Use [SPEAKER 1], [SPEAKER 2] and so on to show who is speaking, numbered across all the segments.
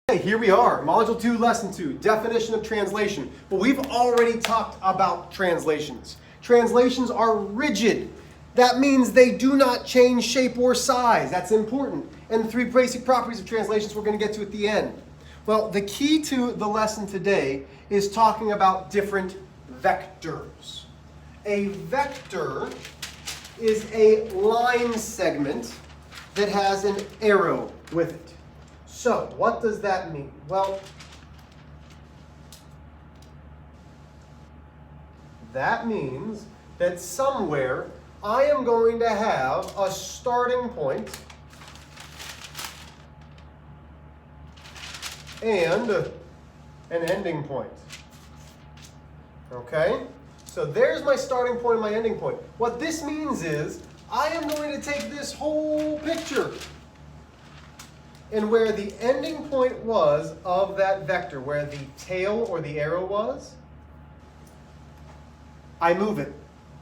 [SPEAKER 1] Okay, here we are, Module 2, Lesson 2, definition of translation. But we've already talked about translations. Translations are rigid. That means they do not change shape or size. That's important. And the three basic properties of translations we're going to get to at the end. Well, the key to the lesson today is talking about different vectors. A vector is a line segment that has an arrow with it. So, what does that mean? Well, that means that somewhere I am going to have a starting point and an ending point. Okay? So there's my starting point and my ending point. What this means is I am going to take this whole picture, and where the ending point was of that vector, where the tail or the arrow was, I move it.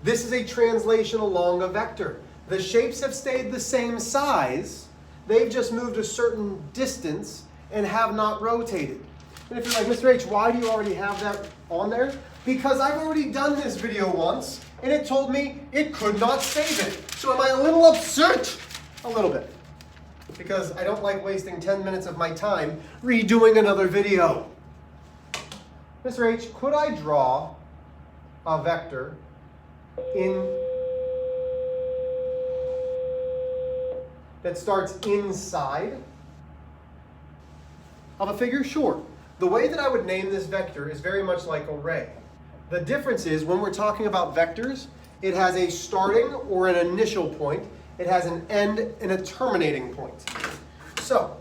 [SPEAKER 1] This is a translation along a vector. The shapes have stayed the same size. They've just moved a certain distance and have not rotated. And if you're like, Mr. H, why do you already have that on there? Because I've already done this video once, and it told me it could not save it. So am I a little upset? A little bit. Because I don't like wasting 10 minutes of my time redoing another video. Mr. H, could I draw a vector that starts inside of a figure? Sure. The way that I would name this vector is very much like array. The difference is when we're talking about vectors, it has a starting or an initial point. It has an end and a terminating point. So,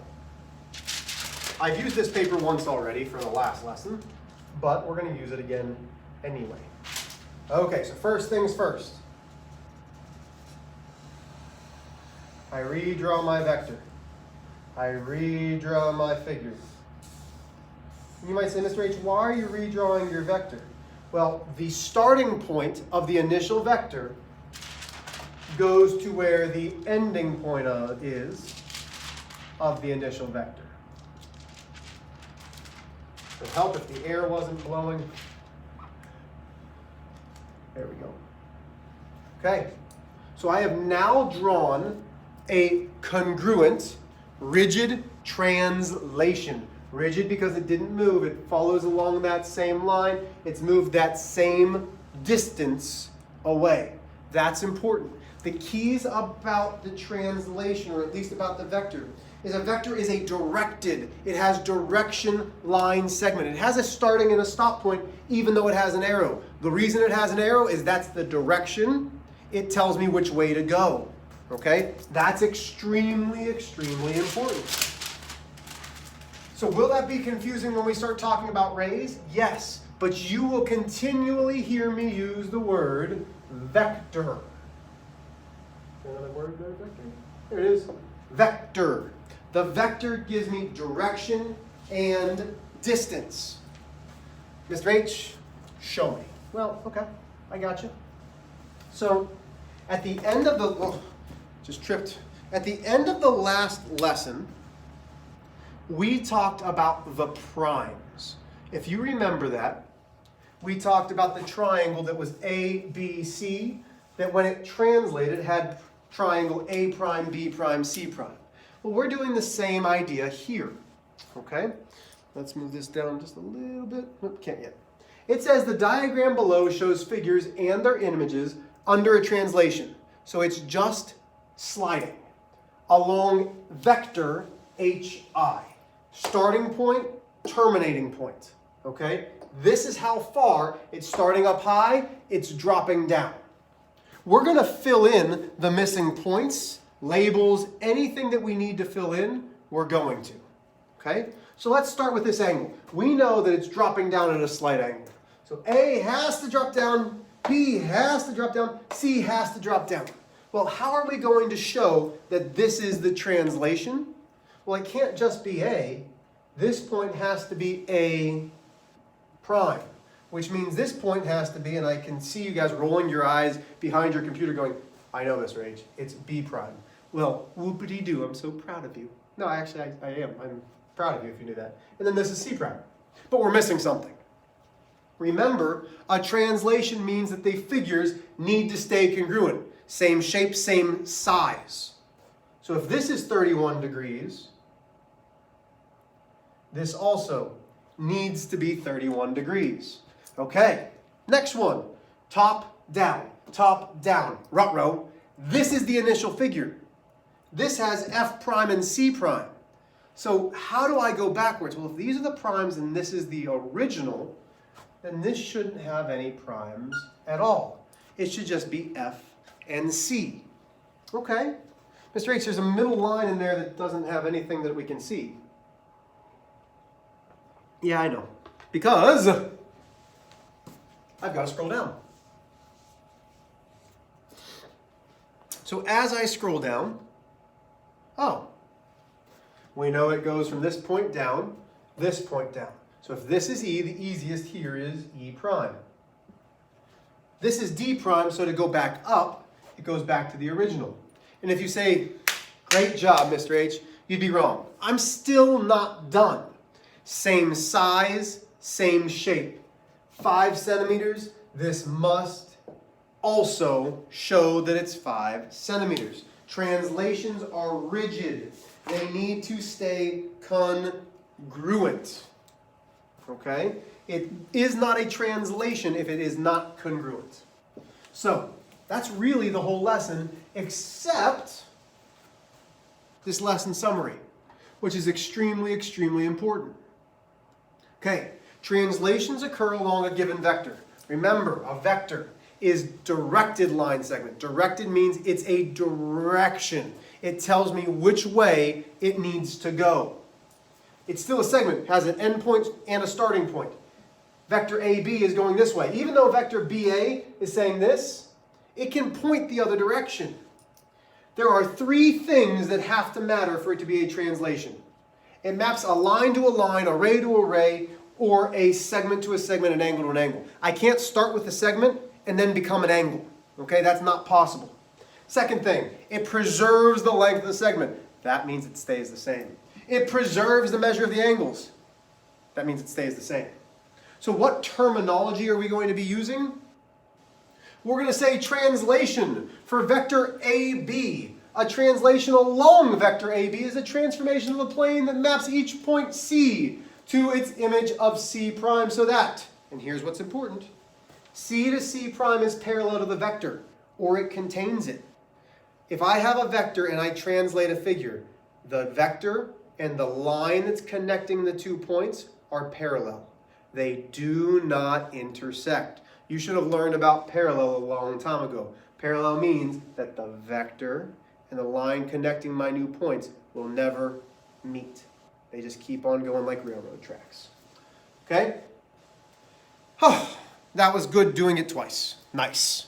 [SPEAKER 1] I've used this paper once already for the last lesson, but we're going to use it again anyway. Okay, so first things first. I redraw my vector. I redraw my figure. You might say, Mr. H, why are you redrawing your vector? Well, the starting point of the initial vector goes to where the ending point is of the initial vector. It would help if the air wasn't blowing. There we go. Okay, so I have now drawn a congruent, rigid translation. Rigid because it didn't move. It follows along that same line. It's moved that same distance away. That's important. The keys about the translation, or at least about the vector, is a vector is a directed. It has direction line segment. It has a starting and a stop point, even though it has an arrow. The reason it has an arrow is that's the direction. It tells me which way to go. Okay? That's extremely, extremely important. So will that be confusing when we start talking about rays? Yes, but you will continually hear me use the word vector. Another word there, vector? There it is. Vector. The vector gives me direction and distance. Mr. H, show me. Well, okay, I got you. So at the end of the, just tripped. At the end of the last lesson, we talked about the primes. If you remember that, we talked about the triangle that was ABC, that when it translated had triangle A prime, B prime, C prime. Well, we're doing the same idea here, okay? Let's move this down just a little bit. Nope, can't yet. It says the diagram below shows figures and their images under a translation. So it's just sliding along vector HI. Starting point, terminating point, okay? This is how far it's starting up high, it's dropping down. We're going to fill in the missing points, labels, anything that we need to fill in, we're going to, okay? So let's start with this angle. We know that it's dropping down at a slight angle. So A has to drop down, B has to drop down, C has to drop down. Well, how are we going to show that this is the translation? Well, it can't just be A. This point has to be A prime, which means this point has to be, and I can see you guys rolling your eyes behind your computer going, I know Mr. H, it's B prime. Well, whoopity-doo, I'm so proud of you. No, actually, I am. Proud of you if you knew that. And then this is C prime. But we're missing something. Remember, a translation means that the figures need to stay congruent. Same shape, same size. So if this is 31 degrees, this also needs to be 31 degrees. Okay, next one. Top, down, ruh-roh. This is the initial figure. This has F prime and C prime. So how do I go backwards? Well, if these are the primes and this is the original, then this shouldn't have any primes at all. It should just be F and C. Okay. Mr. H, there's a middle line in there that doesn't have anything that we can see. Yeah, I know. Because I've got to scroll down. So as I scroll down, oh, we know it goes from this point down, this point down. So if this is E, the easiest here is E prime. This is D prime, so to go back up, it goes back to the original. And if you say, great job, Mr. H, you'd be wrong. I'm still not done. Same size, same shape. 5 centimeters, this must also show that it's 5 centimeters. Translations are rigid. They need to stay congruent. Okay? It is not a translation if it is not congruent. So, that's really the whole lesson, except this lesson summary, which is extremely, extremely important. Okay, translations occur along a given vector. Remember, a vector is directed line segment. Directed means it's a direction. It tells me which way it needs to go. It's still a segment, has an endpoint and a starting point. Vector AB is going this way. Even though vector BA is saying this, it can point the other direction. There are 3 things that have to matter for it to be a translation. It maps a line to a line, array to array, or a segment to a segment, an angle to an angle. I can't start with a segment and then become an angle. Okay, that's not possible. Second thing, it preserves the length of the segment. That means it stays the same. It preserves the measure of the angles. That means it stays the same. So what terminology are we going to be using? We're going to say translation for vector AB. A translation along vector AB is a transformation of the plane that maps each point C to its image of C prime so that, and here's what's important, C to C prime is parallel to the vector, or it contains it. If I have a vector and I translate a figure, the vector and the line that's connecting the 2 points are parallel. They do not intersect. You should have learned about parallel a long time ago. Parallel means that the vector and the line connecting my new points will never meet. They just keep on going like railroad tracks. Okay? Oh, that was good doing it twice. Nice.